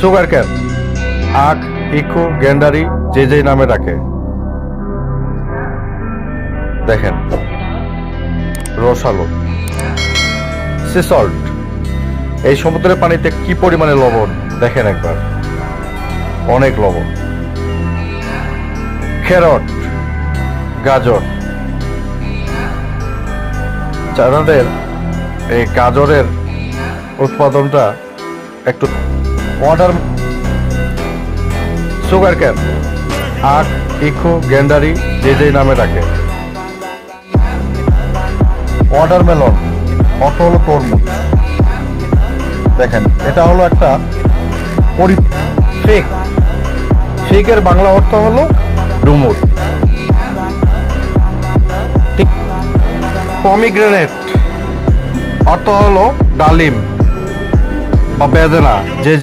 Sugar cane, আখ, ইকু, গ্যান্ডারি, যে যে নামে ডাকে। দেখেন, রসালো, সি সল্ট। এই সমুদ্রের পানিতে কি পরিমাণে লবণ দেখেন একবার, অনেক লবণ। ক্যারট, গাজর। চায়নাদের এই গাজরের উৎপাদনটা একটু ওয়াটার। সুগার ক্যান, আখ, ইকু, গ্যান্ডারি, যে যে নামে ডাকে। ওয়াটারমেলন অর্থ হলো তরমুজ। দেখেন, এটা হলো একটা ফিগ। ফিগের বাংলা অর্থ হলো ডুমুর। পমিগ্রেনেট অর্থ হলো ডালিম বা বেদেনা, যে